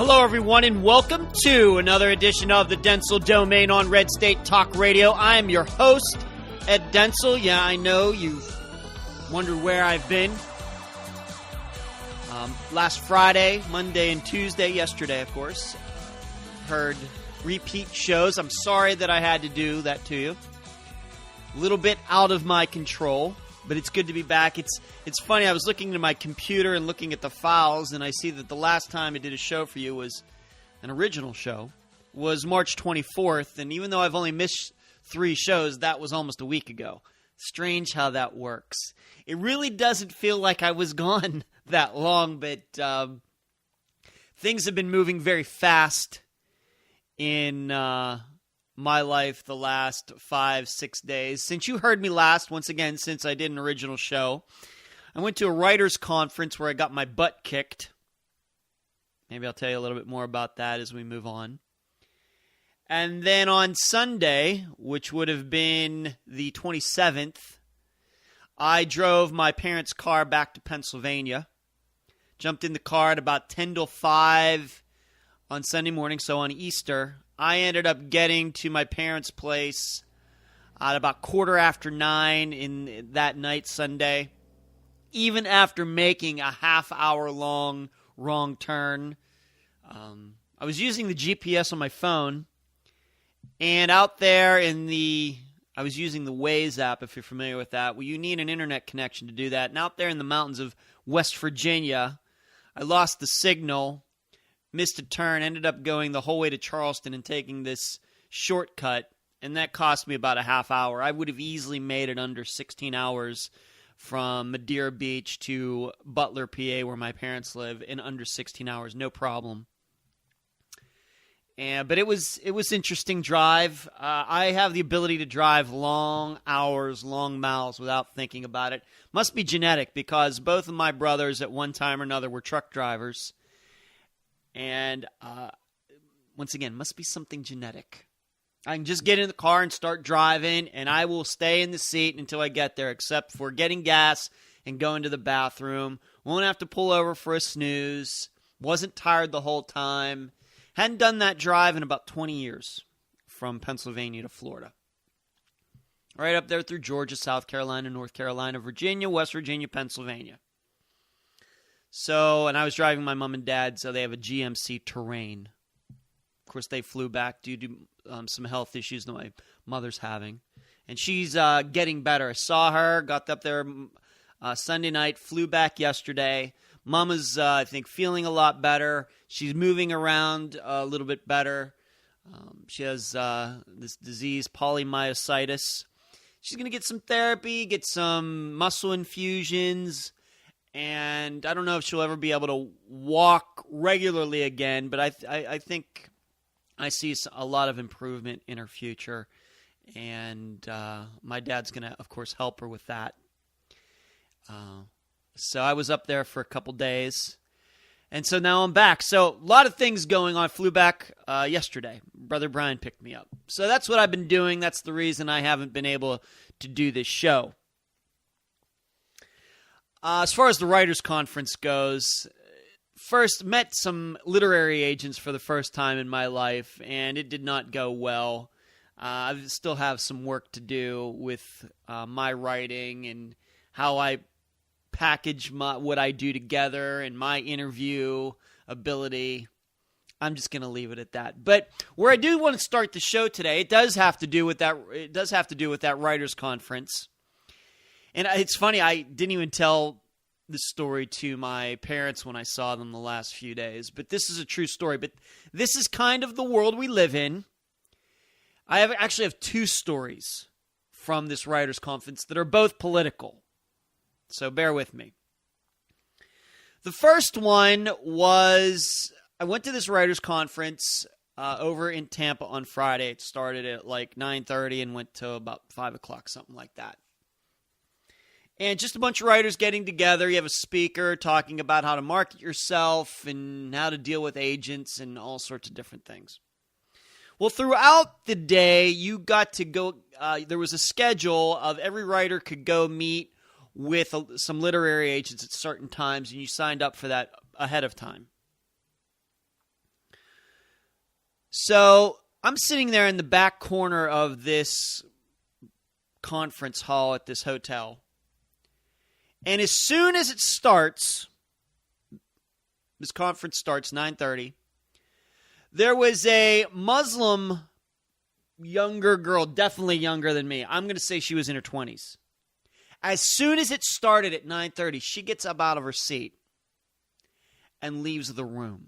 Hello, everyone, and welcome to another edition of the Dentzel Domain on Red State Talk Radio. I am your host, Ed Dentzel. Yeah, I know you've wondered where I've been. Last Friday, Monday, and Tuesday, yesterday, of course, heard repeat shows. I'm sorry that I had to do that to you. A little bit out of my control, but it's good to be back. It's funny, I was looking into my computer and looking at the files, and I see that the last time I did a show for you was an original show, was March 24th, and even though I've only missed 3 shows, that was almost a week ago. Strange how that works. It really doesn't feel like I was gone that long, but things have been moving very fast in my life the last 5-6 days. Since you heard me last, once again, since I did an original show, I went to a writers' conference where I got my butt kicked. Maybe I'll tell you a little bit more about that as we move on. And then on Sunday, which would have been the 27th, I drove my parents' car back to Pennsylvania. Jumped in the car at about 10 till 5 on Sunday morning, so on Easter. I ended up getting to my parents' place at about 9:15 in that night, Sunday. Even after making a half-hour-long wrong turn, I was using the GPS on my phone, and out there I was using the Waze app, if you're familiar with that. Well, you need an internet connection to do that. And out there in the mountains of West Virginia, I lost the signal, missed a turn, ended up going the whole way to Charleston and taking this shortcut, and that cost me about a half hour. I would have easily made it under 16 hours from Madeira Beach to Butler, PA, where my parents live, in under 16 hours, no problem. But it was interesting drive. I have the ability to drive long hours, long miles without thinking about it. Must be genetic, because both of my brothers at one time or another were truck drivers. And once again, must be something genetic. I can just get in the car and start driving, and I will stay in the seat until I get there, except for getting gas and going to the bathroom. Won't have to pull over for a snooze. Wasn't tired the whole time. Hadn't done that drive in about 20 years from Pennsylvania to Florida. Right up there through Georgia, South Carolina, North Carolina, Virginia, West Virginia, Pennsylvania. So, and I was driving my mom and dad, so they have a GMC Terrain. Of course, they flew back due to some health issues that my mother's having. And she's getting better. I saw her, got up there Sunday night, flew back yesterday. Mama's, I think, feeling a lot better. She's moving around a little bit better. She has this disease, polymyositis. She's going to get some therapy, get some muscle infusions, and I don't know if she'll ever be able to walk regularly again, but I think I see a lot of improvement in her future, and my dad's going to, of course, help her with that. So I was up there for a couple days, and so now I'm back. So a lot of things going on. I flew back yesterday. Brother Brian picked me up. So that's what I've been doing. That's the reason I haven't been able to do this show. As far as the writers' conference goes, first met some literary agents for the first time in my life, and it did not go well. I still have some work to do with my writing and how I package what I do together and my interview ability. I'm just going to leave it at that. But where I do want to start the show today, it does have to do with that. It does have to do with that writers' conference. And it's funny, I didn't even tell this story to my parents when I saw them the last few days. But this is a true story. But this is kind of the world we live in. I actually have 2 stories from this writers' conference that are both political. So bear with me. The first one was, I went to this writers' conference over in Tampa on Friday. It started at like 9:30 and went to about 5 o'clock, something like that. And just a bunch of writers getting together. You have a speaker talking about how to market yourself and how to deal with agents and all sorts of different things. Well, throughout the day, you got to go, there was a schedule of every writer could go meet with some literary agents at certain times, and you signed up for that ahead of time. So I'm sitting there in the back corner of this conference hall at this hotel. And as soon as it starts, this conference starts 9:30, there was a Muslim younger girl, definitely younger than me. I'm going to say she was in her 20s. As soon as it started at 9:30, she gets up out of her seat and leaves the room.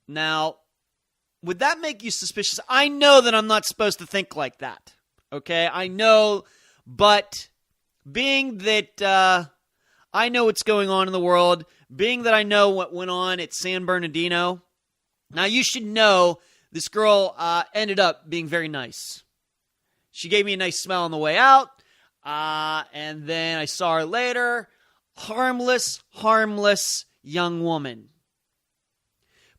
Now, would that make you suspicious? I know that I'm not supposed to think like that. Okay? I know, but being that I know what's going on in the world, being that I know what went on at San Bernardino, now you should know this girl ended up being very nice. She gave me a nice smile on the way out, and then I saw her later. Harmless young woman.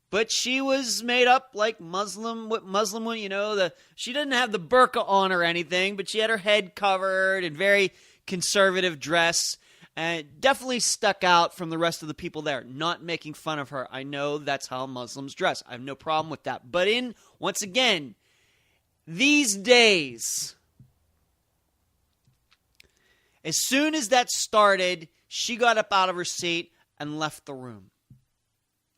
But she was made up like Muslim, she didn't have the burqa on or anything, but she had her head covered and very conservative dress, and it definitely stuck out from the rest of the people there. Not making fun of her. I know that's how Muslims dress. I have no problem with that. But once again, these days, as soon as that started, she got up out of her seat and left the room.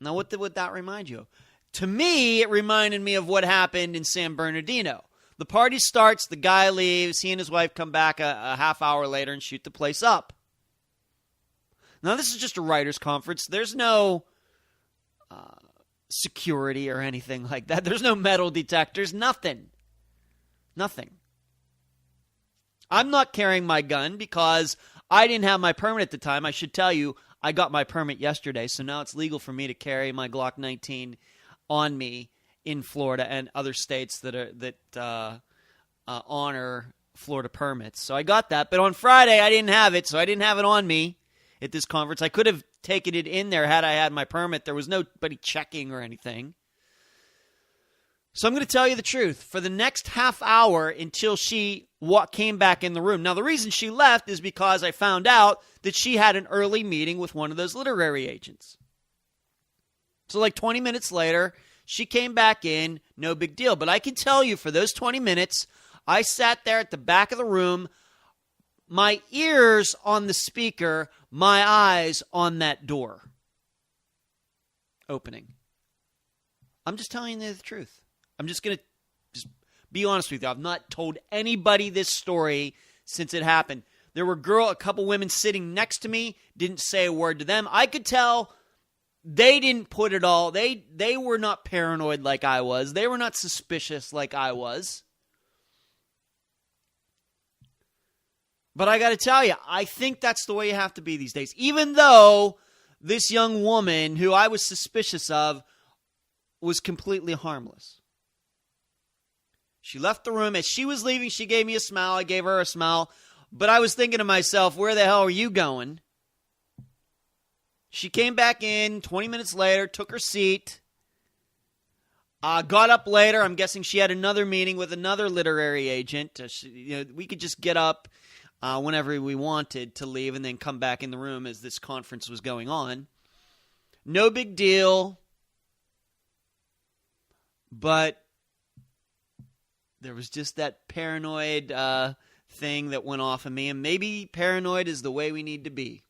Now, what would that remind you of? To me, it reminded me of what happened in San Bernardino. The party starts, the guy leaves, he and his wife come back a half hour later and shoot the place up. Now, this is just a writers' conference. There's no security or anything like that. There's no metal detectors, nothing. I'm not carrying my gun because I didn't have my permit at the time. I should tell you, I got my permit yesterday, so now it's legal for me to carry my Glock 19 on me in Florida and other states that honor Florida permits. So I got that, but on Friday I didn't have it, so I didn't have it on me at this conference. I could have taken it in there had I had my permit. There was nobody checking or anything. So I'm going to tell you the truth. For the next half hour until she came back in the room. Now, the reason she left is because I found out that she had an early meeting with one of those literary agents. So like 20 minutes later, she came back in, no big deal. But I can tell you for those 20 minutes, I sat there at the back of the room, my ears on the speaker, my eyes on that door opening. I'm just telling you the truth. I'm just going to be honest with you. I've not told anybody this story since it happened. There were a couple women sitting next to me, didn't say a word to them. I could tell they didn't put it all. They were not paranoid like I was. They were not suspicious like I was. But I got to tell you, I think that's the way you have to be these days. Even though this young woman who I was suspicious of was completely harmless. She left the room. As she was leaving, she gave me a smile. I gave her a smile. But I was thinking to myself, where the hell are you going? She came back in 20 minutes later, took her seat, got up later. I'm guessing she had another meeting with another literary agent. We could just get up whenever we wanted to leave and then come back in the room as this conference was going on. No big deal. But there was just that paranoid thing that went off of me, and maybe paranoid is the way we need to be.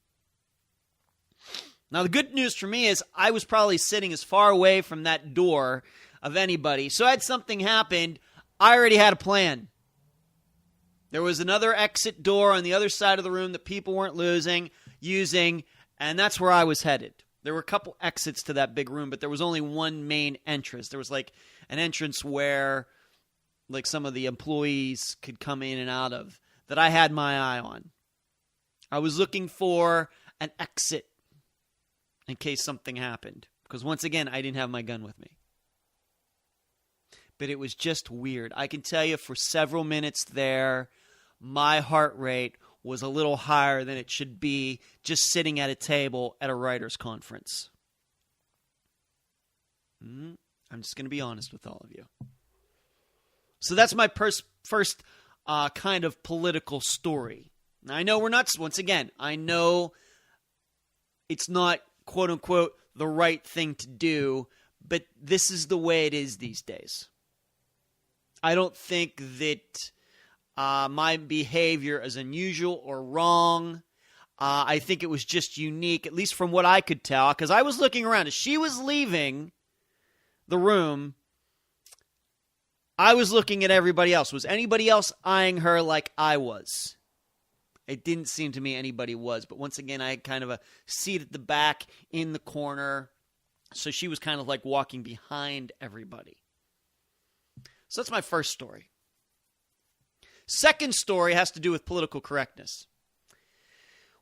Now, the good news for me is I was probably sitting as far away from that door of anybody, so had something happened, I already had a plan. There was another exit door on the other side of the room that people weren't using, and that's where I was headed. There were a couple exits to that big room, but there was only one main entrance. There was like an entrance where like some of the employees could come in and out of that I had my eye on. I was looking for an exit in case something happened. Because once again, I didn't have my gun with me. But it was just weird. I can tell you for several minutes there, my heart rate was a little higher than it should be just sitting at a table at a writer's conference. I'm just going to be honest with all of you. So that's my first kind of political story. Now, I know we're not, once again, I know it's not, quote unquote, the right thing to do, but this is the way it is these days. I don't think that my behavior is unusual or wrong. I think it was just unique, at least from what I could tell, because I was looking around. As she was leaving the room, I was looking at everybody else. Was anybody else eyeing her like I was? It didn't seem to me anybody was. But once again, I had kind of a seat at the back in the corner. So she was kind of like walking behind everybody. So that's my first story. Second story has to do with political correctness.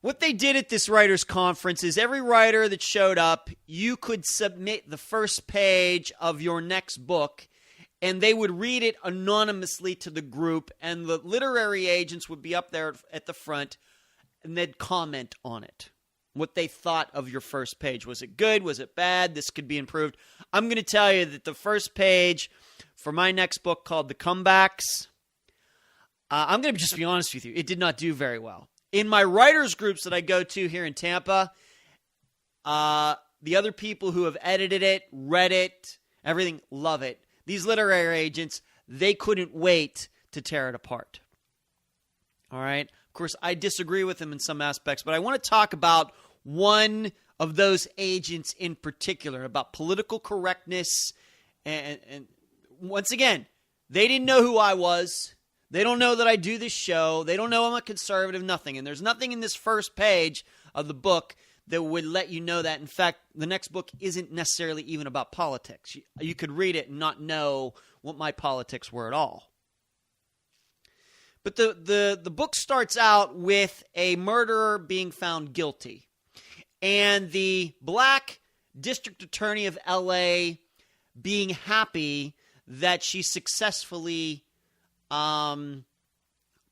What they did at this writers' conference is every writer that showed up, you could submit the first page of your next book, and they would read it anonymously to the group, and the literary agents would be up there at the front, and they'd comment on it. What they thought of your first page. Was it good? Was it bad? This could be improved. I'm going to tell you that the first page for my next book called The Comebacks, I'm going to just be honest with you, it did not do very well. In my writers groups that I go to here in Tampa, the other people who have edited it, read it, everything, love it. These literary agents, they couldn't wait to tear it apart. All right? Of course, I disagree with them in some aspects, but I want to talk about one of those agents in particular, about political correctness. And once again, they didn't know who I was. They don't know that I do this show. They don't know I'm a conservative, nothing. And there's nothing in this first page of the book that would let you know that. In fact, the next book isn't necessarily even about politics. You could read it and not know what my politics were at all. But the book starts out with a murderer being found guilty. And the black district attorney of L.A. being happy that she successfully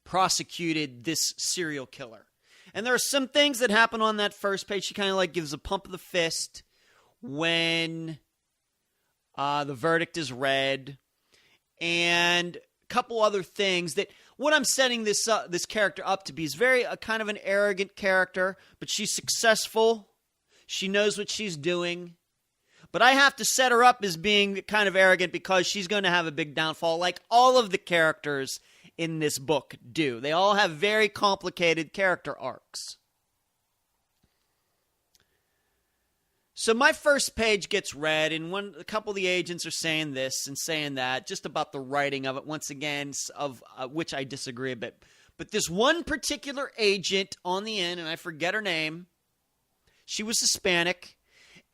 prosecuted this serial killer. And there are some things that happen on that first page. She kind of like gives a pump of the fist when the verdict is read. And a couple other things that what I'm setting this character up to be is very kind of an arrogant character, but she's successful. She knows what she's doing. But I have to set her up as being kind of arrogant because she's going to have a big downfall, like all of the characters in this book do. They all have very complicated character arcs. So my first page gets read, and a couple of the agents are saying this and saying that, just about the writing of it, once again, of which I disagree a bit. But this one particular agent on the end, and I forget her name, she was Hispanic.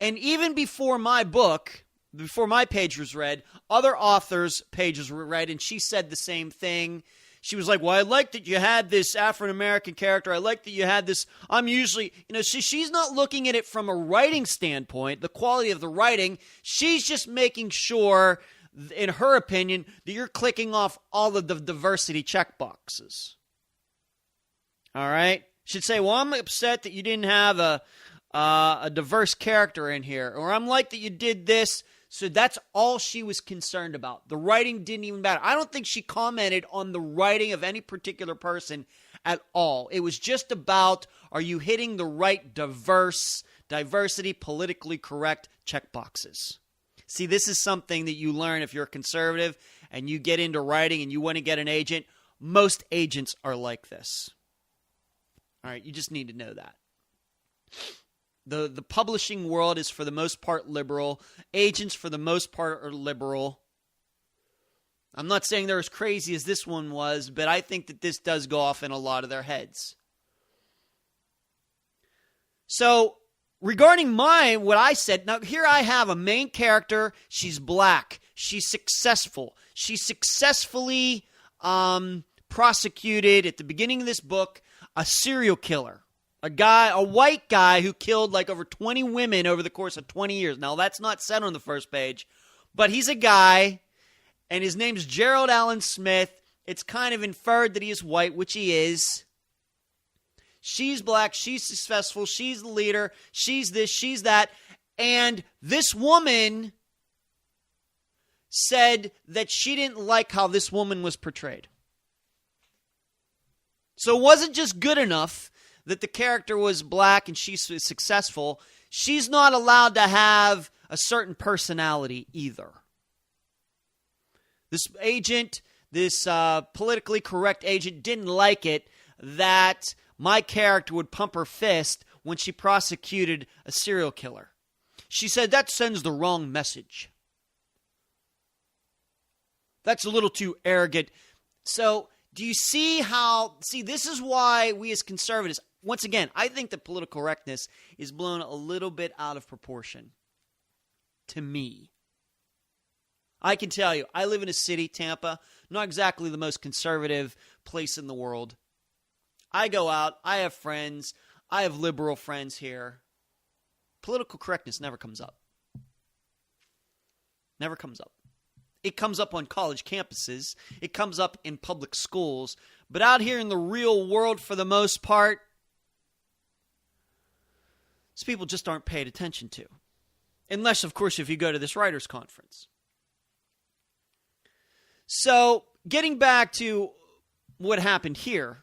And even before my book, before my page was read, other authors' pages were read, and she said the same thing. She was like, well, I like that you had this African-American character. I like that you had this. I'm usually, she's not looking at it from a writing standpoint, the quality of the writing. She's just making sure, in her opinion, that you're clicking off all of the diversity checkboxes. All right? She'd say, well, I'm upset that you didn't have a diverse character in here, or I'm like that you did this. So that's all she was concerned about. The writing didn't even matter. I don't think she commented on the writing of any particular person at all. It was just about, are you hitting the right diversity, politically correct checkboxes? See, this is something that you learn if you're a conservative and you get into writing and you want to get an agent. Most agents are like this. All right, you just need to know that. The publishing world is for the most part liberal. Agents for the most part are liberal. I'm not saying they're as crazy as this one was, but I think that this does go off in a lot of their heads. So, regarding what I said, now here I have a main character. She's black. She's successful. She successfully prosecuted, at the beginning of this book, a serial killer. A white guy who killed like over 20 women over the course of 20 years. Now, that's not said on the first page, but he's a guy, and his name's Gerald Allen Smith. It's kind of inferred that he is white, which he is. She's black. She's successful. She's the leader. She's this. She's that. And this woman said that she didn't like how this woman was portrayed. So it wasn't just good enough that the character was black and she's successful. She's not allowed to have a certain personality either. This agent, this politically correct agent, didn't like it that my character would pump her fist when she prosecuted a serial killer. She said that sends the wrong message. That's a little too arrogant. So, do you see how... See, this is why we as conservatives... Once again, I think that political correctness is blown a little bit out of proportion. To me. I can tell you, I live in a city, Tampa, not exactly the most conservative place in the world. I go out, I have friends, I have liberal friends here. Political correctness never comes up. Never comes up. It comes up on college campuses. It comes up in public schools. But out here in the real world, for the most part, these people just aren't paid attention to. Unless, of course, if you go to this writers' conference. So, getting back to what happened here,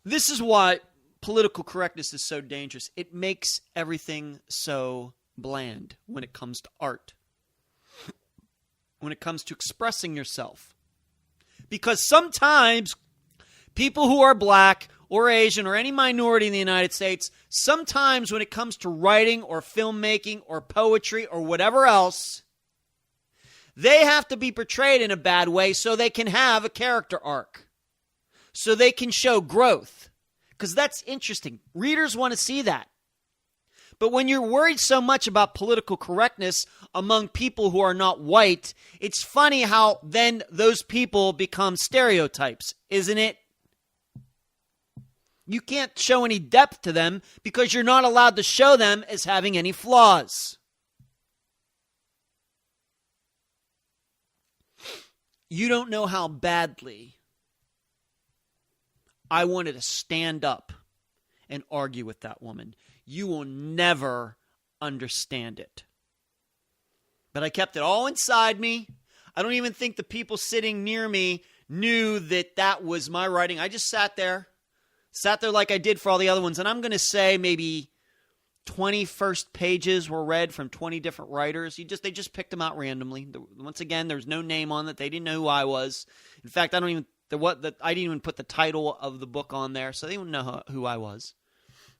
this is why political correctness is so dangerous. It makes everything so bland when it comes to art. When it comes to expressing yourself. Because sometimes people who are black or Asian or any minority in the United States, sometimes when it comes to writing or filmmaking or poetry or whatever else, they have to be portrayed in a bad way so they can have a character arc. So they can show growth. Because that's interesting. Readers want to see that. But when you're worried so much about political correctness among people who are not white, it's funny how then those people become stereotypes, isn't it? You can't show any depth to them because you're not allowed to show them as having any flaws. You don't know how badly I wanted to stand up and argue with that woman. You will never understand it. But I kept it all inside me. I don't even think the people sitting near me knew that that was my writing. I just sat there like I did for all the other ones. And I'm going to say maybe 20 first pages were read from 20 different writers. They just picked them out randomly. Once again, there's no name on it. They didn't know who I was. In fact, I didn't even put the title of the book on there, so they didn't know who I was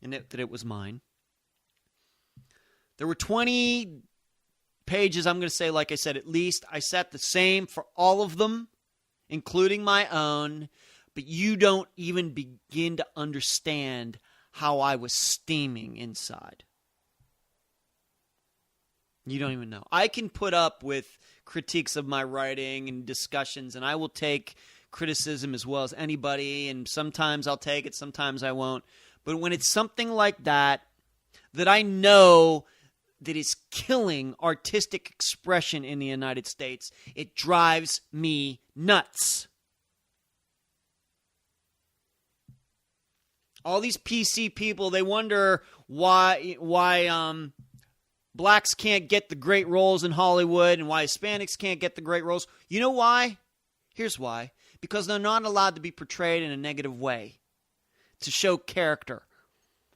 and that it was mine. There were 20 pages, I'm going to say, like I said, at least. I set the same for all of them, including my own, but you don't even begin to understand how I was steaming inside. You don't even know. I can put up with critiques of my writing and discussions, and I will take criticism as well as anybody, and sometimes I'll take it, sometimes I won't. But when it's something like that I know that is killing artistic expression in the United States, it drives me nuts. All these PC people, they wonder why blacks can't get the great roles in Hollywood and why Hispanics can't get the great roles. You know why? Here's why. Because they're not allowed to be portrayed in a negative way. To show character,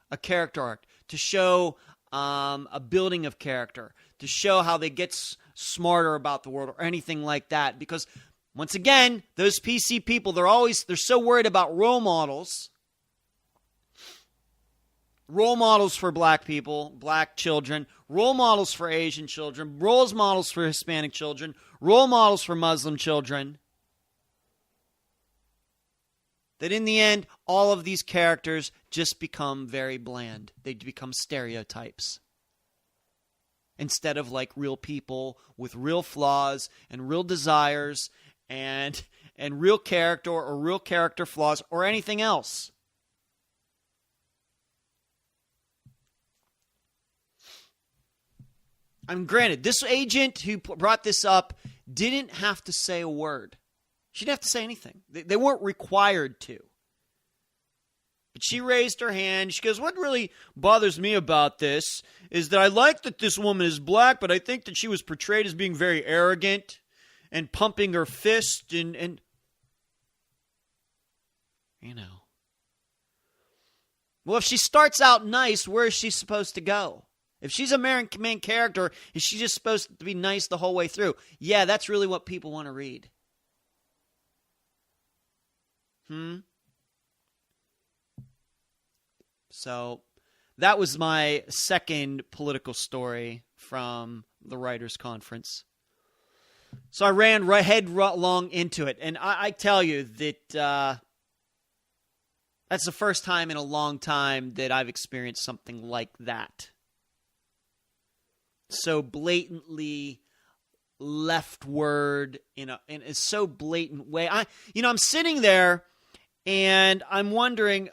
a character arc, to show a building of character, to show how they get smarter about the world or anything like that. Because, once again, those PC people, they're so worried about role models. Role models for black people, black children, role models for Asian children, role models for Hispanic children, role models for Muslim children. That in the end, all of these characters just become very bland. They become stereotypes. Instead of like real people with real flaws and real desires and real character or real character flaws or anything else. Granted, this agent who brought this up didn't have to say a word. She didn't have to say anything. They weren't required to. But she raised her hand. She goes, what really bothers me about this is that I like that this woman is black, but I think that she was portrayed as being very arrogant and pumping her fist and you know. Well, if she starts out nice, where is she supposed to go? If she's a main character, is she just supposed to be nice the whole way through? Yeah, that's really what people want to read. So that was my second political story from the Writers' Conference. So I ran headlong into it. And I tell you that that's the first time in a long time that I've experienced something like that. So blatantly leftward in a so blatant way. I'm sitting there and I'm wondering,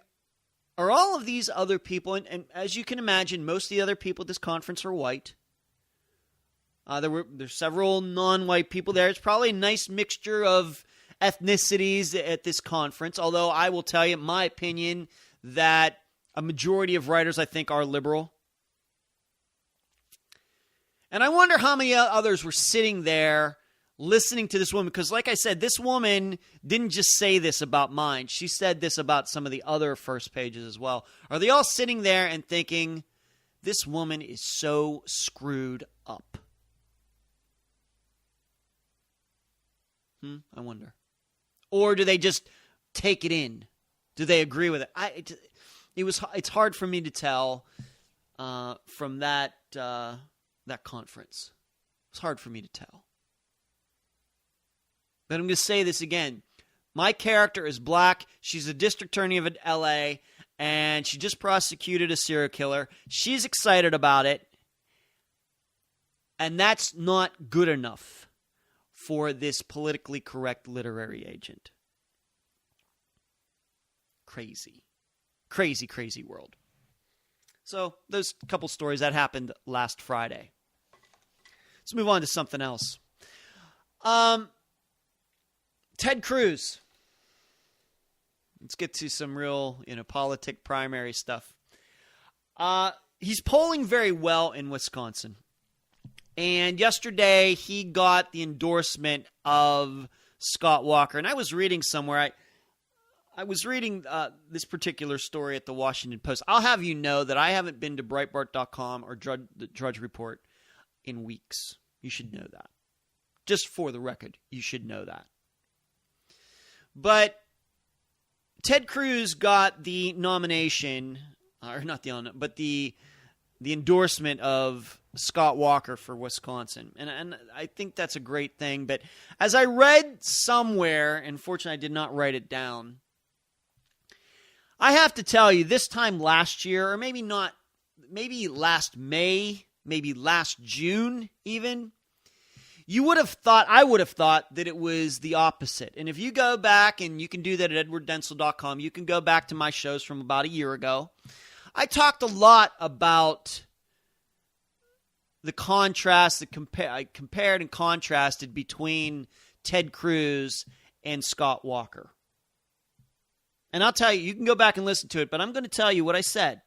are all of these other people, and as you can imagine, most of the other people at this conference are white. There's several non-white people there. It's probably a nice mixture of ethnicities at this conference, although I will tell you, in my opinion, that a majority of writers, I think, are liberal. And I wonder how many others were sitting there listening to this woman, because like I said, this woman didn't just say this about mine. She said this about some of the other first pages as well. Are they all sitting there and thinking, this woman is so screwed up? I wonder. Or do they just take it in? Do they agree with it? It's hard for me to tell from that conference. It's hard for me to tell. But I'm going to say this again. My character is black. She's a district attorney of L.A., and she just prosecuted a serial killer. She's excited about it. And that's not good enough for this politically correct literary agent. Crazy. Crazy, crazy world. So, those couple stories that happened last Friday. Let's move on to something else. Ted Cruz. Let's get to some real, politic primary stuff. He's polling very well in Wisconsin. And yesterday, he got the endorsement of Scott Walker. And I was reading somewhere, I was reading this particular story at the Washington Post. I'll have you know that I haven't been to Breitbart.com or the Drudge Report in weeks. You should know that. Just for the record, you should know that. But Ted Cruz got the nomination, or not the endorsement of Scott Walker for Wisconsin. And I think that's a great thing. But as I read somewhere, and fortunately I did not write it down, I have to tell you, this time last year, or maybe last May, maybe last June even, I would have thought that it was the opposite. And if you go back, and you can do that at edwarddentzel.com, you can go back to my shows from about a year ago. I talked a lot about the contrast, I compared and contrasted between Ted Cruz and Scott Walker. And I'll tell you, you can go back and listen to it, but I'm going to tell you what I said.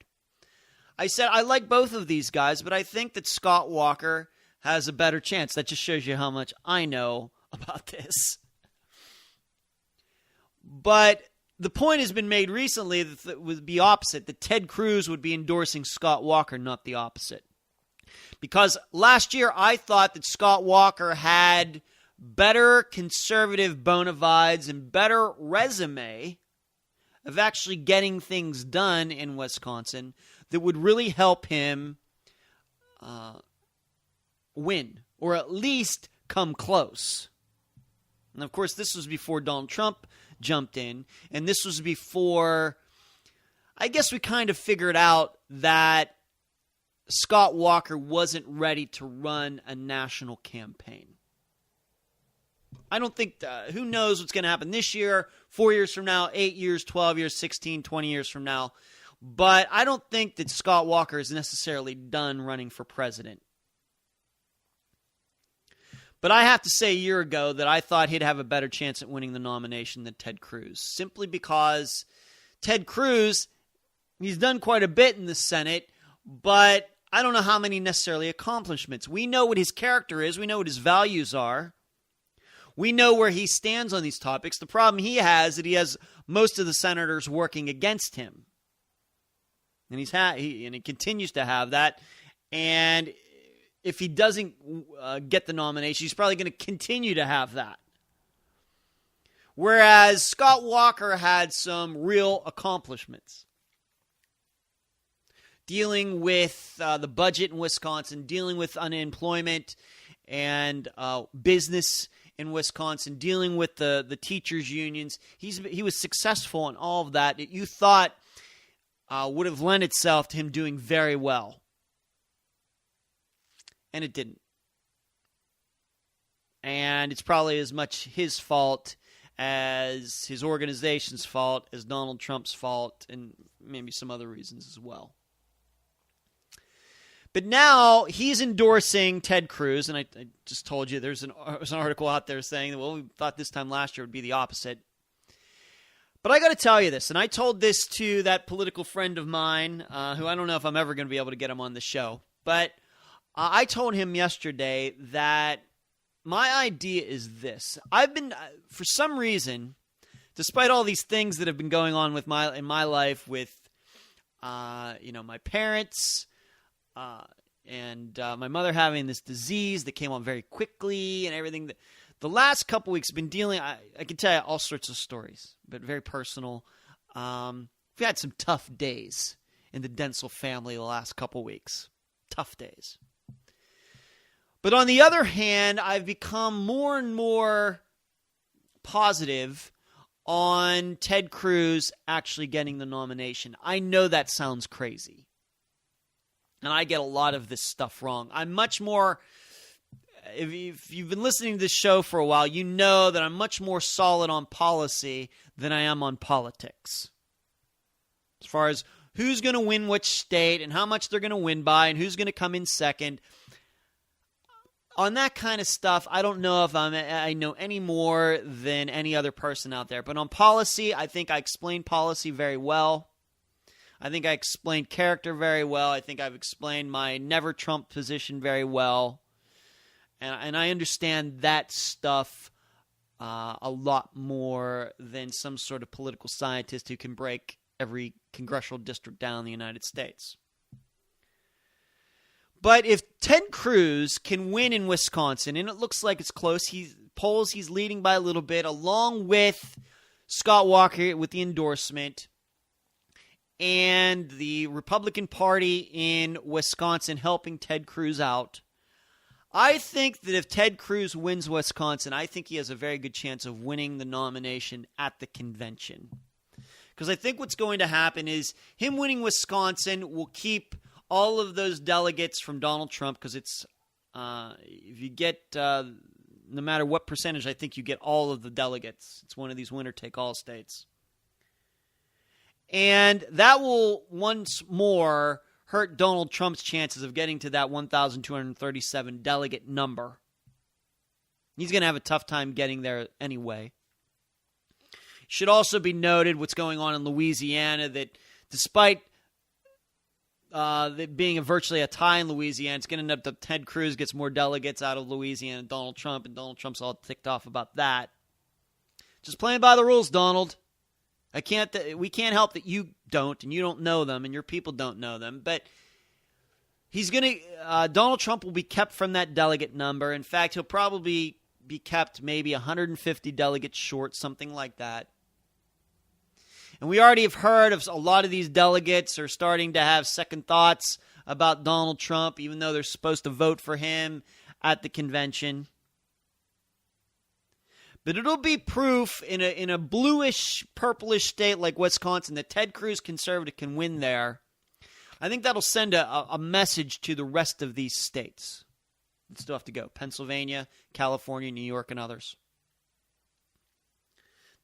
I said I like both of these guys, but I think that Scott Walker has a better chance. That just shows you how much I know about this. But the point has been made recently that it would be opposite, that Ted Cruz would be endorsing Scott Walker, not the opposite. Because last year I thought that Scott Walker had better conservative bona fides and better resume of actually getting things done in Wisconsin that would really help him win, or at least come close. And of course, this was before Donald Trump jumped in, and this was before, I guess we kind of figured out that Scott Walker wasn't ready to run a national campaign. I don't think, who knows what's going to happen this year, 4 years from now, 8 years, 12 years, 16, 20 years from now. But I don't think that Scott Walker is necessarily done running for president. But I have to say a year ago that I thought he'd have a better chance at winning the nomination than Ted Cruz. Simply because Ted Cruz, he's done quite a bit in the Senate, but I don't know how many necessarily accomplishments. We know what his character is. We know what his values are. We know where he stands on these topics. The problem he has is that he has most of the senators working against him. And he continues to have that. And if he doesn't get the nomination, he's probably going to continue to have that. Whereas Scott Walker had some real accomplishments. Dealing with the budget in Wisconsin, dealing with unemployment and business in Wisconsin, dealing with the teachers' unions. He was successful in all of that you thought would have lent itself to him doing very well. And it didn't. And it's probably as much his fault as his organization's fault, as Donald Trump's fault, and maybe some other reasons as well. But now he's endorsing Ted Cruz, and I just told you there's an article out there saying, well, we thought this time last year would be the opposite. But I got to tell you this, and I told this to that political friend of mine, who I don't know if I'm ever going to be able to get him on the show, but I told him yesterday that my idea is this. I've been, for some reason, despite all these things that have been going on in my life with, my parents, and my mother having this disease that came on very quickly and everything. The last couple weeks have been dealing, I can tell you all sorts of stories, but very personal. We've had some tough days in the Dentzel family the last couple weeks. Tough days. But on the other hand, I've become more and more positive on Ted Cruz actually getting the nomination. I know that sounds crazy. And I get a lot of this stuff wrong. I'm much more, if you've been listening to this show for a while, you know that I'm much more solid on policy than I am on politics. As far as who's going to win which state and how much they're going to win by and who's going to come in second. On that kind of stuff, I don't know if I know any more than any other person out there. But on policy, I think I explained policy very well. I think I explained character very well. I think I've explained my never Trump position very well. And I understand that stuff a lot more than some sort of political scientist who can break every congressional district down in the United States. But if Ted Cruz can win in Wisconsin, and it looks like it's close, he's leading by a little bit, along with Scott Walker with the endorsement, and the Republican Party in Wisconsin helping Ted Cruz out. I think that if Ted Cruz wins Wisconsin, I think he has a very good chance of winning the nomination at the convention. Because I think what's going to happen is him winning Wisconsin will keep all of those delegates from Donald Trump, because it's, if you get, no matter what percentage, I think you get all of the delegates. It's one of these winner-take-all states. And that will once more hurt Donald Trump's chances of getting to that 1,237 delegate number. He's going to have a tough time getting there anyway. Should also be noted what's going on in Louisiana, that despite that being virtually a tie in Louisiana, it's going to end up that Ted Cruz gets more delegates out of Louisiana than Donald Trump, and Donald Trump's all ticked off about that. Just playing by the rules, Donald. We can't help that you don't, and you don't know them, and your people don't know them. But Donald Trump will be kept from that delegate number. In fact, he'll probably be kept maybe 150 delegates short, something like that. And we already have heard of a lot of these delegates are starting to have second thoughts about Donald Trump, even though they're supposed to vote for him at the convention. But it'll be proof in a bluish, purplish state like Wisconsin that Ted Cruz conservative can win there. I think that'll send a message to the rest of these states that still have to go. Pennsylvania, California, New York, and others.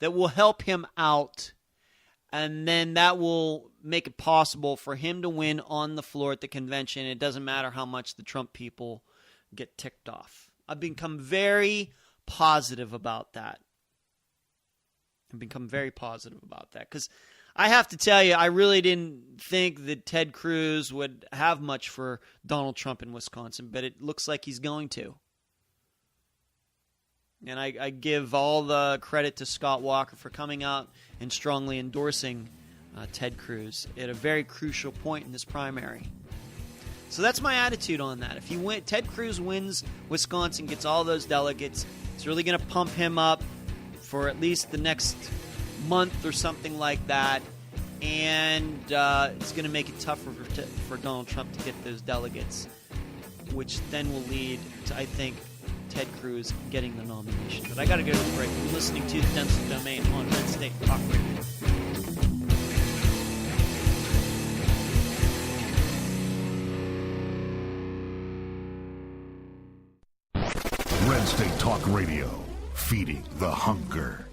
That will help him out. And then that will make it possible for him to win on the floor at the convention. It doesn't matter how much the Trump people get ticked off. I've become very positive about that. Because I have to tell you, I really didn't think that Ted Cruz would have much for Donald Trump in Wisconsin, but it looks like he's going to. And I give all the credit to Scott Walker for coming out and strongly endorsing Ted Cruz at a very crucial point in this primary. So that's my attitude on that. If Ted Cruz wins Wisconsin, gets all those delegates, it's really going to pump him up for at least the next month or something like that. And it's going to make it tougher for Donald Trump to get those delegates, which then will lead to, I think, Ted Cruz getting the nomination. But I got to go to the break. You're listening to the Dentzel Domain on Red State Talk Radio. Red State Talk Radio, feeding the hunger.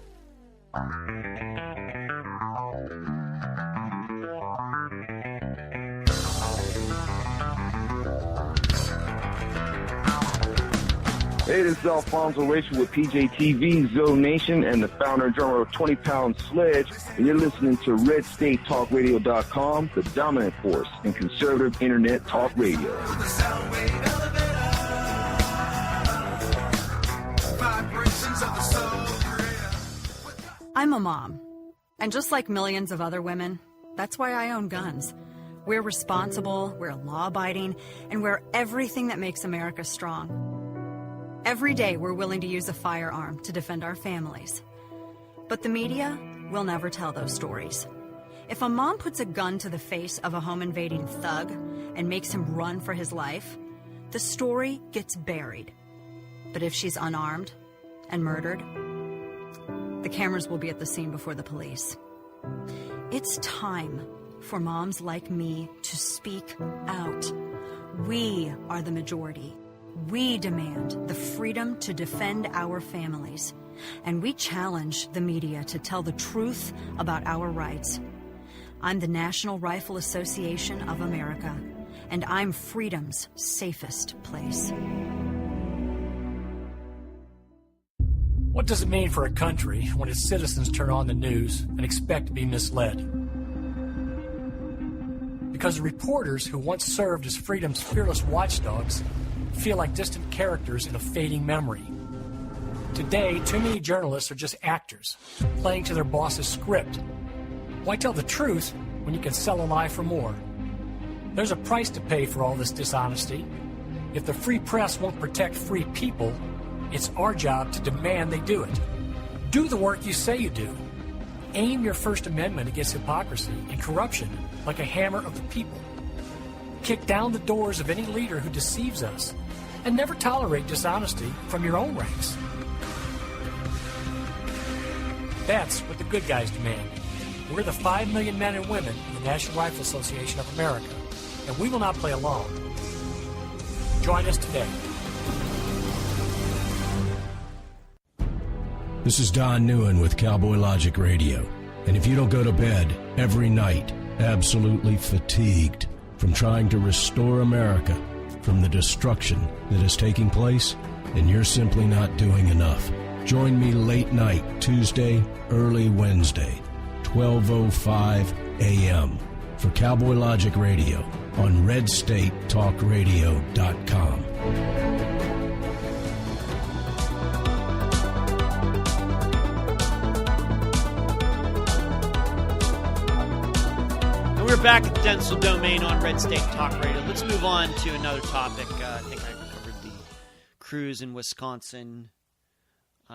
Hey, this is Alfonso Rachel with PJTV, Zo Nation, and the founder and drummer of 20 Pound Sledge. And you're listening to RedStateTalkRadio.com, the dominant force in conservative internet talk radio. I'm a mom, and just like millions of other women, that's why I own guns. We're responsible, we're law-abiding, and we're everything that makes America strong. Every day, we're willing to use a firearm to defend our families. But the media will never tell those stories. If a mom puts a gun to the face of a home-invading thug and makes him run for his life, the story gets buried. But if she's unarmed and murdered, the cameras will be at the scene before the police. It's time for moms like me to speak out. We are the majority. We demand the freedom to defend our families, and we challenge the media to tell the truth about our rights. I'm the National Rifle Association of America, and I'm freedom's safest place. What does it mean for a country when its citizens turn on the news and expect to be misled? Because the reporters who once served as freedom's fearless watchdogs feel like distant characters in a fading memory. Today, too many journalists are just actors, playing to their boss's script. Why tell the truth when you can sell a lie for more? There's a price to pay for all this dishonesty. If the free press won't protect free people, it's our job to demand they do it. Do the work you say you do. Aim your First Amendment against hypocrisy and corruption like a hammer of the people. Kick down the doors of any leader who deceives us, and never tolerate dishonesty from your own ranks. That's what the good guys demand. We're the 5 million men and women in the National Rifle Association of America, and we will not play along. Join us today. This is Don Newen with Cowboy Logic Radio, and if you don't go to bed every night absolutely fatigued from trying to restore America from the destruction that is taking place, then you're simply not doing enough. Join me late night, Tuesday, early Wednesday, 12:05 a.m. for Cowboy Logic Radio on RedStateTalkRadio.com. We're back at the Dentzel Domain on Red State Talk Radio. Let's move on to another topic. I think I covered the Cruz in Wisconsin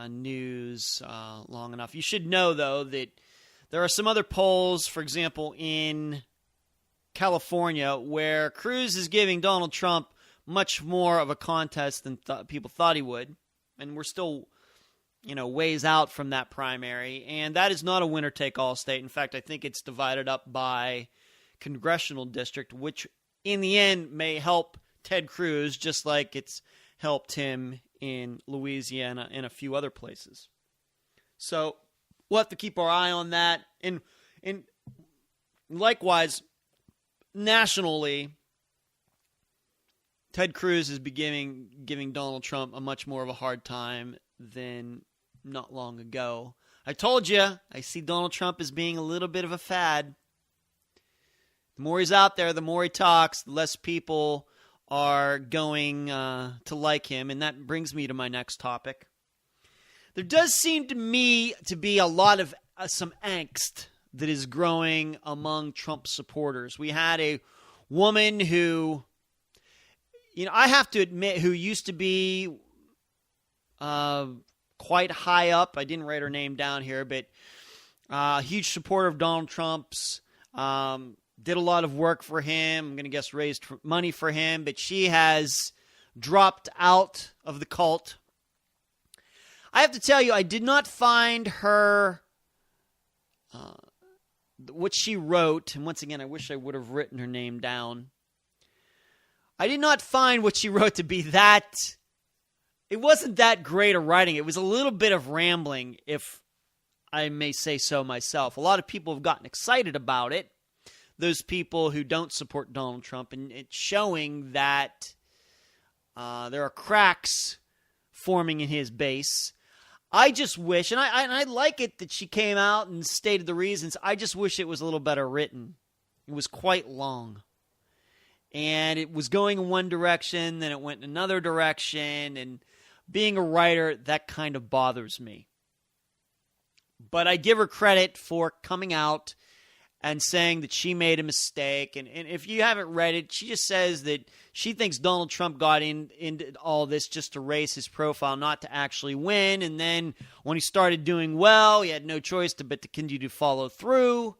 news long enough. You should know, though, that there are some other polls, for example, in California, where Cruz is giving Donald Trump much more of a contest than people thought he would. And we're still, ways out from that primary. And that is not a winner-take-all state. In fact, I think it's divided up by congressional district, which in the end may help Ted Cruz just like it's helped him in Louisiana and a few other places. So we'll have to keep our eye on that. And likewise, nationally, Ted Cruz is giving Donald Trump a much more of a hard time than not long ago. I told you, I see Donald Trump as being a little bit of a fad. The more he's out there, the more he talks, the less people are going to like him. And that brings me to my next topic. There does seem to me to be a lot of some angst that is growing among Trump supporters. We had a woman who I have to admit, who used to be quite high up, I didn't write her name down here, but huge supporter of Donald Trump's, did a lot of work for him, I'm going to guess raised money for him, but she has dropped out of the cult. I have to tell you, I did not find her, what she wrote, and once again, I wish I would have written her name down. I did not find what she wrote to be that, it wasn't that great a writing. It was a little bit of rambling, if I may say so myself. A lot of people have gotten excited about it, those people who don't support Donald Trump, and it's showing that there are cracks forming in his base. I just wish, and I like it that she came out and stated the reasons. I just wish it was a little better written. It was quite long. And it was going in one direction, then it went in another direction. And being a writer, that kind of bothers me. But I give her credit for coming out and saying that she made a mistake. And if you haven't read it, she just says that she thinks Donald Trump got into all this just to raise his profile, not to actually win. And then when he started doing well, he had no choice but to continue to follow through.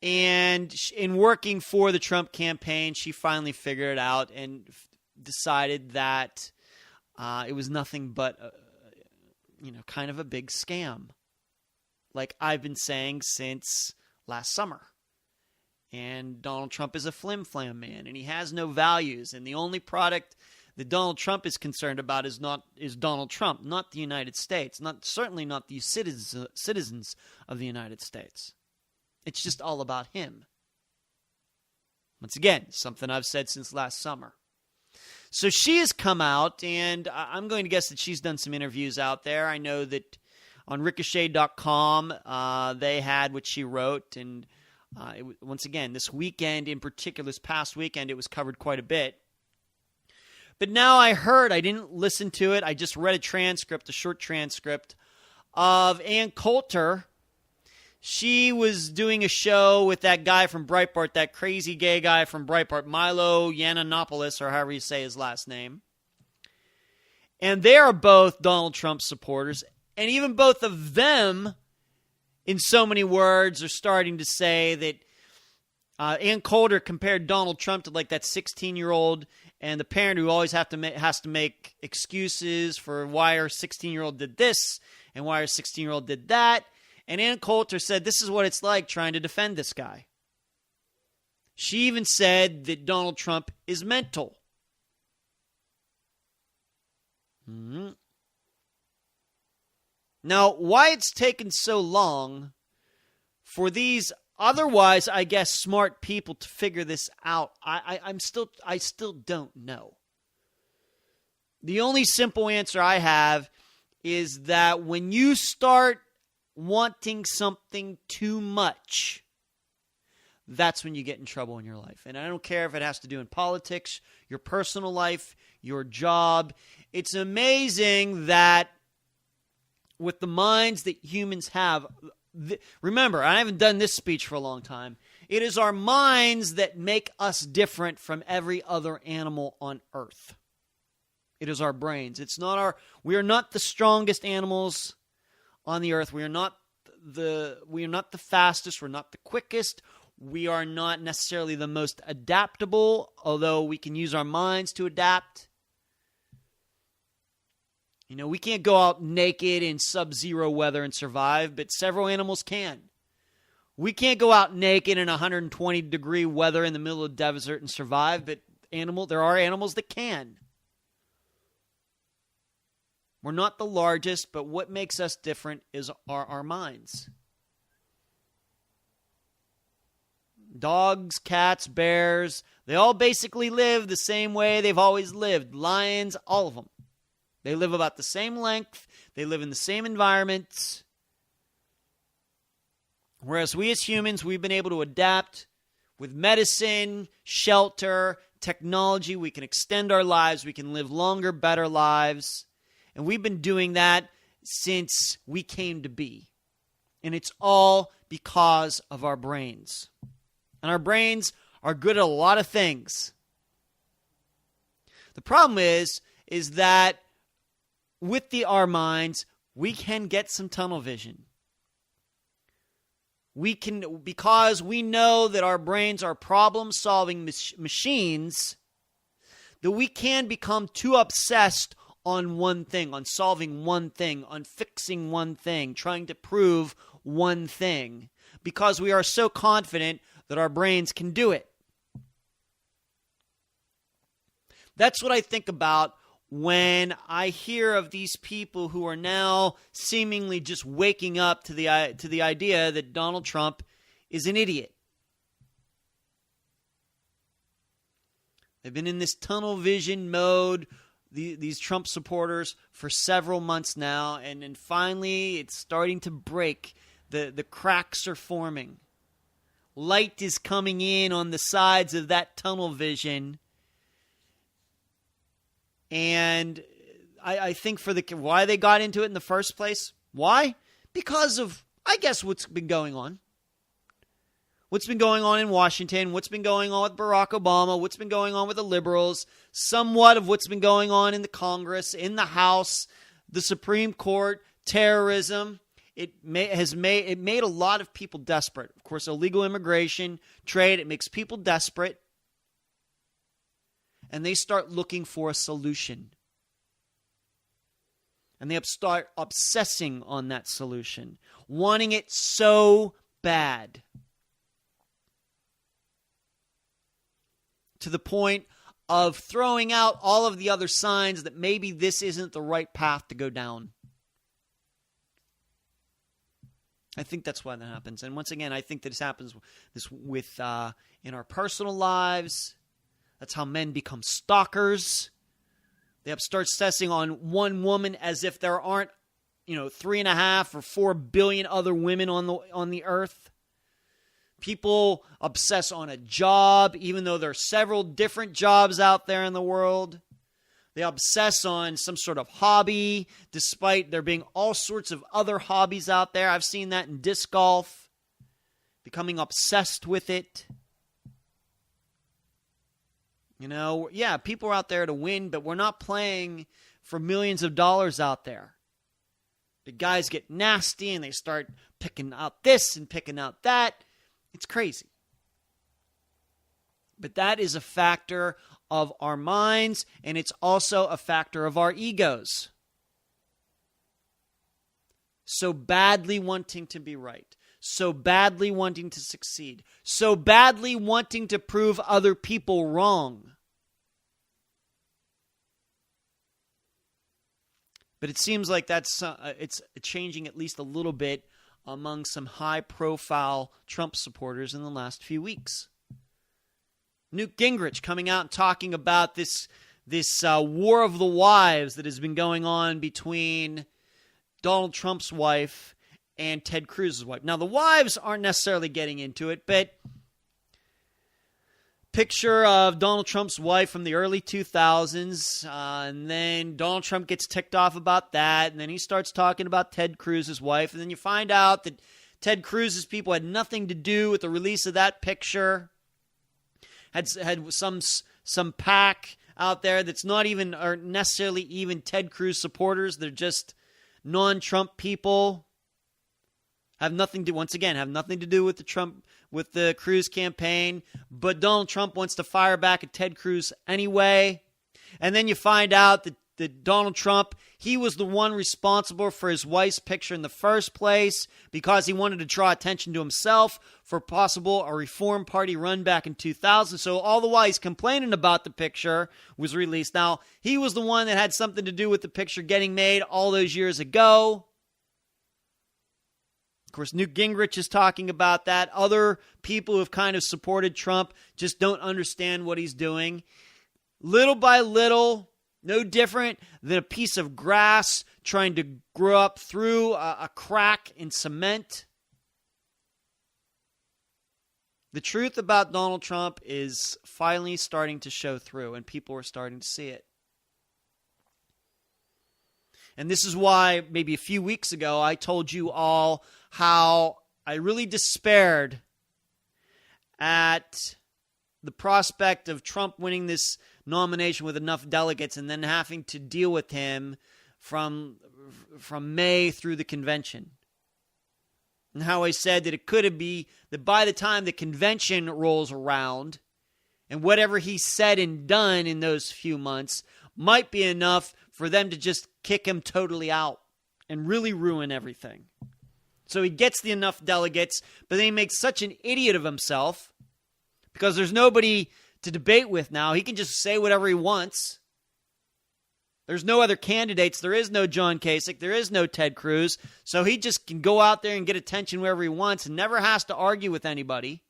And in working for the Trump campaign, she finally figured it out and decided that it was nothing but, kind of a big scam. Like I've been saying since last summer. And Donald Trump is a flim-flam man, and he has no values. And the only product that Donald Trump is concerned about is Donald Trump, not the United States, certainly not the citizens of the United States. It's just all about him. Once again, something I've said since last summer. So she has come out, and I'm going to guess that she's done some interviews out there. I know that on Ricochet.com, they had what she wrote, and once again, this weekend in particular, this past weekend, it was covered quite a bit. But now I didn't listen to it, I just read a short transcript of Ann Coulter. She was doing a show with that guy from Breitbart, that crazy gay guy from Breitbart, Milo Yiannopoulos, or however you say his last name. And they are both Donald Trump supporters. And even both of them, in so many words, are starting to say that Ann Coulter compared Donald Trump to like that 16-year-old and the parent who always has to make excuses for why her 16-year-old did this and why her 16-year-old did that. And Ann Coulter said, this is what it's like trying to defend this guy. She even said that Donald Trump is mental. Mm-hmm. Now, why it's taken so long for these otherwise, I guess, smart people to figure this out, I still don't know. The only simple answer I have is that when you start wanting something too much, that's when you get in trouble in your life. And I don't care if it has to do in politics, your personal life, your job. It's amazing that with the minds that humans have, remember, I haven't done this speech for a long time. It is our minds that make us different from every other animal on earth. It is our brains. We are not the strongest animals on the earth. We are not the fastest. We're not the quickest. We are not necessarily the most adaptable, although we can use our minds to adapt. We can't go out naked in sub-zero weather and survive, but several animals can. We can't go out naked in 120-degree weather in the middle of the desert and survive, but there are animals that can. We're not the largest, but what makes us different is our minds. Dogs, cats, bears, they all basically live the same way they've always lived. Lions, all of them. They live about the same length. They live in the same environments. Whereas we as humans, we've been able to adapt with medicine, shelter, technology. We can extend our lives. We can live longer, better lives. And we've been doing that since we came to be. And it's all because of our brains. And our brains are good at a lot of things. The problem is that with our minds, we can get some tunnel vision. We can, because we know that our brains are problem-solving machines, that we can become too obsessed on one thing, on solving one thing, on fixing one thing, trying to prove one thing, because we are so confident that our brains can do it. That's what I think about when I hear of these people who are now seemingly just waking up to the idea that Donald Trump is an idiot. They've been in this tunnel vision mode, these Trump supporters, for several months now, and finally it's starting to break. The cracks are forming. Light is coming in on the sides of that tunnel vision. And I think for why they got into it in the first place, why? Because of, I guess, what's been going on. What's been going on in Washington, what's been going on with Barack Obama, what's been going on with the liberals, somewhat of what's been going on in the Congress, in the House, the Supreme Court, terrorism. It made a lot of people desperate. Of course, illegal immigration, trade, it makes people desperate. And they start looking for a solution. And they start obsessing on that solution, wanting it so bad. To the point of throwing out all of the other signs that maybe this isn't the right path to go down. I think that's why that happens. And once again, I think that this happens with in our personal lives. That's how men become stalkers. They start obsessing on one woman as if there aren't, 3.5 or 4 billion other women on the earth. People obsess on a job, even though there are several different jobs out there in the world. They obsess on some sort of hobby, despite there being all sorts of other hobbies out there. I've seen that in disc golf, becoming obsessed with it. People are out there to win, but we're not playing for millions of dollars out there. The guys get nasty and they start picking out this and picking out that. It's crazy. But that is a factor of our minds, and it's also a factor of our egos. So badly wanting to be right. So badly wanting to succeed. So badly wanting to prove other people wrong. But it seems like it's changing at least a little bit among some high-profile Trump supporters in the last few weeks. Newt Gingrich coming out and talking about this war of the wives that has been going on between Donald Trump's wife and Ted Cruz's wife. Now, the wives aren't necessarily getting into it, but picture of Donald Trump's wife from the early 2000s, and then Donald Trump gets ticked off about that, and then he starts talking about Ted Cruz's wife, and then you find out that Ted Cruz's people had nothing to do with the release of that picture, had some pack out there that's not even, or necessarily even Ted Cruz supporters. They're just non-Trump people. Have nothing to do with the Cruz campaign, but Donald Trump wants to fire back at Ted Cruz anyway. And then you find out that Donald Trump, he was the one responsible for his wife's picture in the first place because he wanted to draw attention to himself for possible a Reform Party run back in 2000. So all the while he's complaining about the picture was released. Now, he was the one that had something to do with the picture getting made all those years ago. Of course, Newt Gingrich is talking about that. Other people who have kind of supported Trump just don't understand what he's doing. Little by little, no different than a piece of grass trying to grow up through a crack in cement. The truth about Donald Trump is finally starting to show through, and people are starting to see it. And this is why maybe a few weeks ago I told you all how I really despaired at the prospect of Trump winning this nomination with enough delegates and then having to deal with him from May through the convention. And how I said that it could be that by the time the convention rolls around and whatever he said and done in those few months might be enough for them to just kick him totally out and really ruin everything. So he gets the enough delegates, but then he makes such an idiot of himself because there's nobody to debate with now. He can just say whatever he wants. There's no other candidates. There is no John Kasich. There is no Ted Cruz. So he just can go out there and get attention wherever he wants and never has to argue with anybody.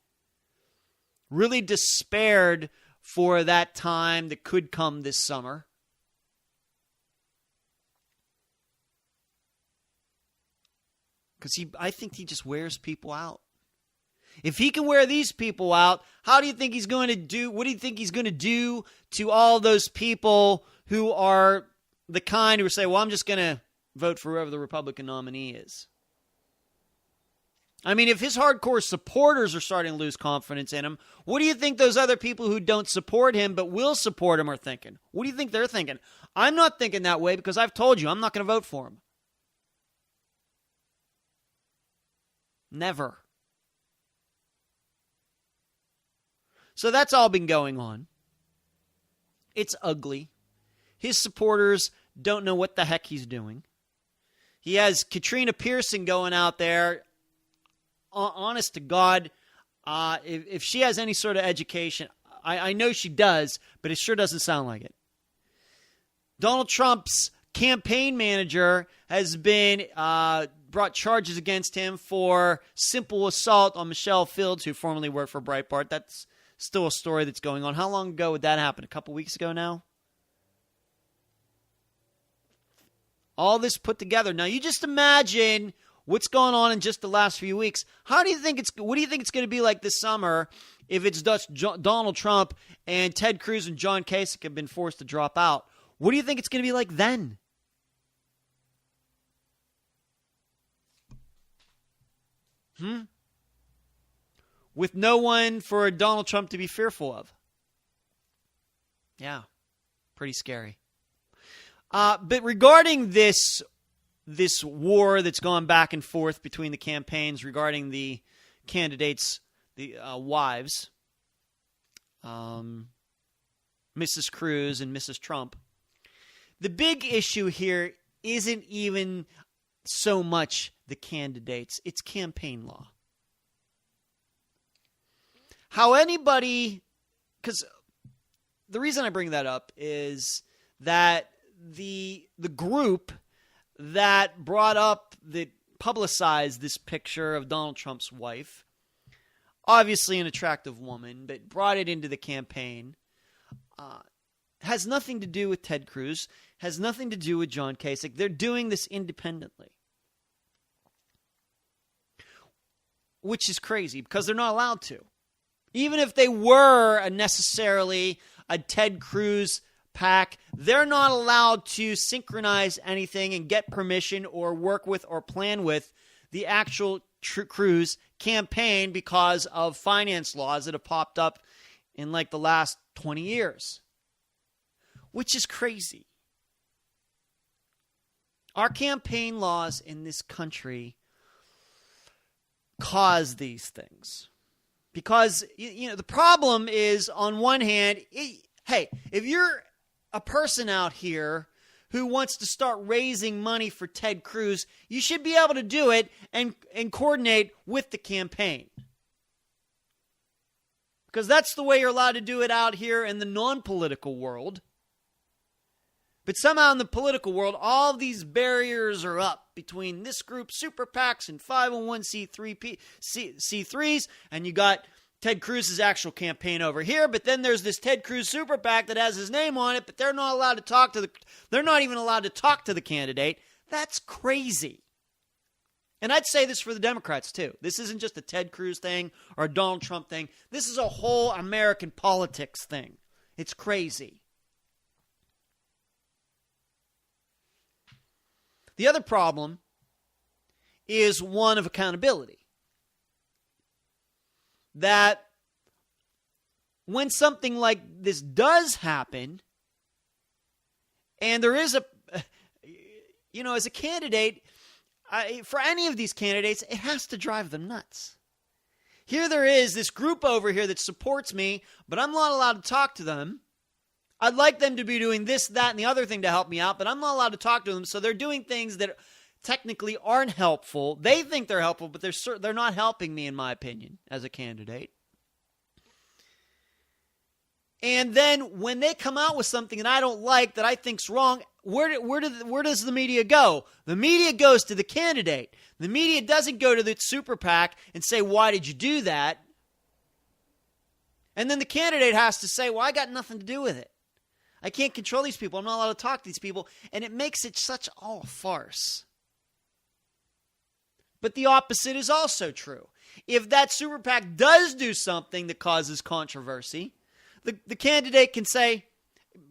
Really despaired for that time that could come this summer. Because I think he just wears people out. If he can wear these people out, how do you think he's going to do? What do you think he's going to do to all those people who are the kind who say, well, I'm just going to vote for whoever the Republican nominee is? I mean, if his hardcore supporters are starting to lose confidence in him, what do you think those other people who don't support him but will support him are thinking? What do you think they're thinking? I'm not thinking that way because I've told you I'm not going to vote for him. Never. So that's all been going on. It's ugly. His supporters don't know what the heck he's doing. He has Katrina Pearson going out there. Honest to God, if she has any sort of education, I know she does, but it sure doesn't sound like it. Donald Trump's campaign manager has been brought charges against him for simple assault on Michelle Fields, who formerly worked for Breitbart. That's still a story that's going on. How long ago would that happen? A couple weeks ago now? All this put together. Now, you just imagine what's going on in just the last few weeks. What do you think it's going to be like this summer if it's just Donald Trump and Ted Cruz and John Kasich have been forced to drop out? What do you think it's going to be like then? With no one for Donald Trump to be fearful of. Yeah, pretty scary. But regarding this war that's gone back and forth between the campaigns regarding the candidates, the wives, Mrs. Cruz and Mrs. Trump, the big issue here isn't even so much the candidates, it's campaign law. How anybody, because the reason I bring that up is that the group that publicized this picture of Donald Trump's wife, obviously an attractive woman, but brought it into the campaign, has nothing to do with Ted Cruz, has nothing to do with John Kasich. They're doing this independently. Which is crazy because they're not allowed to. Even if they were necessarily a Ted Cruz PAC, they're not allowed to synchronize anything and get permission or work with or plan with the actual Cruz campaign because of finance laws that have popped up in like the last 20 years. Which is crazy. Our campaign laws in this country cause these things. Because, the problem is, on one hand, hey, if you're a person out here who wants to start raising money for Ted Cruz, you should be able to do it and coordinate with the campaign. Because that's the way you're allowed to do it out here in the non-political world. But somehow in the political world, all of these barriers are up between this group, super PACs and 501c3s, and you got Ted Cruz's actual campaign over here, but then there's this Ted Cruz super PAC that has his name on it, but they're not allowed to talk to they're not even allowed to talk to the candidate. That's crazy. And I'd say this for the Democrats too. This isn't just a Ted Cruz thing or a Donald Trump thing. This is a whole American politics thing. It's crazy. The other problem is one of accountability. That when something like this does happen, and there is as a candidate, for any of these candidates, it has to drive them nuts. Here there is this group over here that supports me, but I'm not allowed to talk to them. I'd like them to be doing this, that, and the other thing to help me out, but I'm not allowed to talk to them, so they're doing things that technically aren't helpful. They think they're helpful, but they're not helping me, in my opinion, as a candidate. And then when they come out with something that I don't like, that I think's wrong, where does the media go? The media goes to the candidate. The media doesn't go to the super PAC and say, why did you do that? And then the candidate has to say, well, I got nothing to do with it. I can't control these people. I'm not allowed to talk to these people. And it makes it such a farce. But the opposite is also true. If that super PAC does do something that causes controversy, the candidate can say,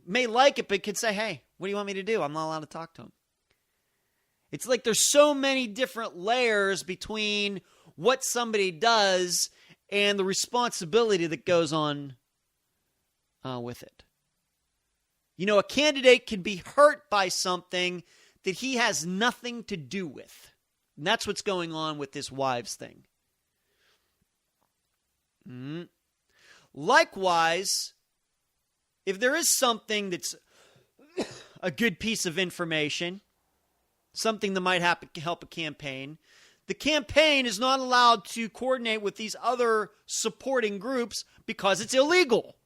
may like it, but can say, hey, what do you want me to do? I'm not allowed to talk to him. It's like there's so many different layers between what somebody does and the responsibility that goes on with it. A candidate can be hurt by something that he has nothing to do with. And that's what's going on with this wives thing. Likewise, if there is something that's a good piece of information, something that might help a campaign, the campaign is not allowed to coordinate with these other supporting groups because it's illegal.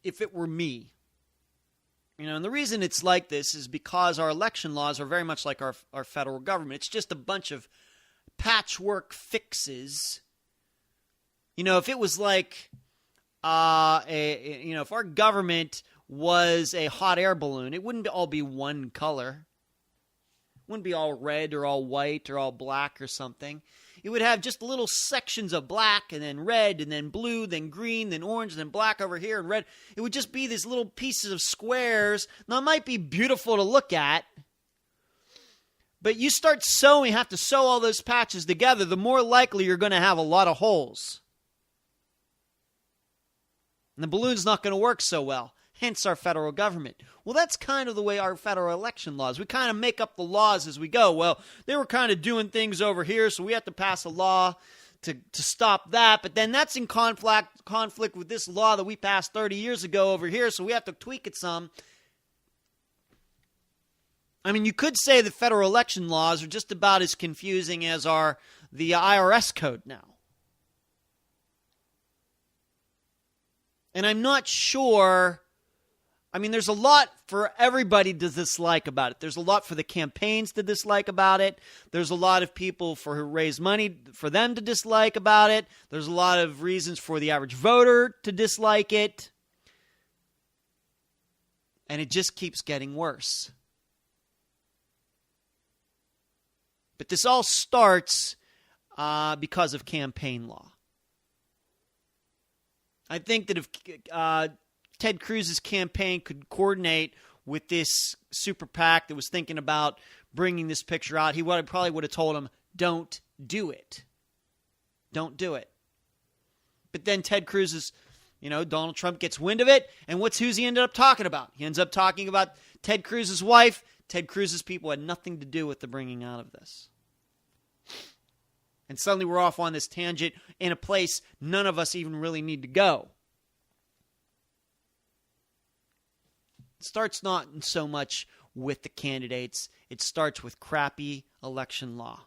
If it were me, and the reason it's like this is because our election laws are very much like our federal government. It's just a bunch of patchwork fixes. If it was like, if our government was a hot air balloon, it wouldn't all be one color. It wouldn't be all red or all white or all black or something. It would have just little sections of black and then red and then blue, then green, then orange, and then black over here and red. It would just be these little pieces of squares. Now, it might be beautiful to look at, but you have to sew all those patches together, the more likely you're going to have a lot of holes. And the balloon's not going to work so well, hence our federal government. Well, that's kind of the way our federal election laws. We kind of make up the laws as we go. Well, they were kind of doing things over here, so we have to pass a law to stop that. But then that's in conflict with this law that we passed 30 years ago over here, so we have to tweak it some. I mean, you could say the federal election laws are just about as confusing as are the IRS code now. And I'm not sure. I mean, there's a lot for everybody to dislike about it. There's a lot for the campaigns to dislike about it. There's a lot of people who raise money for them to dislike about it. There's a lot of reasons for the average voter to dislike it. And it just keeps getting worse. But this all starts because of campaign law. I think that if Ted Cruz's campaign could coordinate with this super PAC that was thinking about bringing this picture out, he probably would have told him, don't do it. Don't do it. But then Ted Cruz's, Donald Trump gets wind of it, and who's he ended up talking about? He ends up talking about Ted Cruz's wife. Ted Cruz's people had nothing to do with the bringing out of this. And suddenly we're off on this tangent in a place none of us even really need to go. It starts not so much with the candidates. It starts with crappy election law.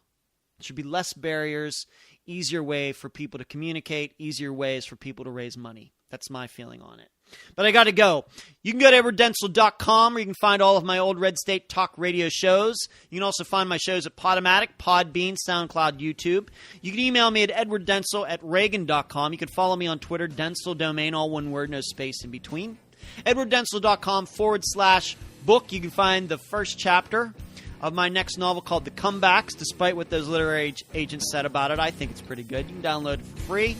There should be less barriers, easier way for people to communicate, easier ways for people to raise money. That's my feeling on it. But I got to go. You can go to edwarddentzel.com where you can find all of my old Red State Talk radio shows. You can also find my shows at Podomatic, Podbean, SoundCloud, YouTube. You can email me at edwarddentzel@reagan.com. You can follow me on Twitter, Dentzel Domain, all one word, no space in between. edwarddentzel.com/book. You can find the first chapter of my next novel called The Comebacks. Despite what those literary agents said about it, I think it's pretty good. You can download it for free.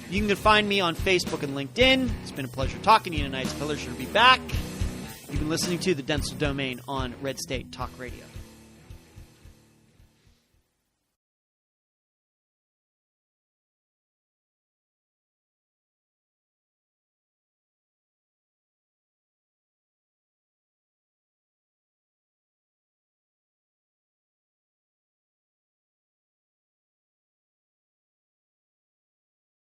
You can find me on Facebook and LinkedIn. It's been a pleasure talking to you tonight. It's a pleasure to be back. You've been listening to the Dentzel Domain on Red State Talk Radio.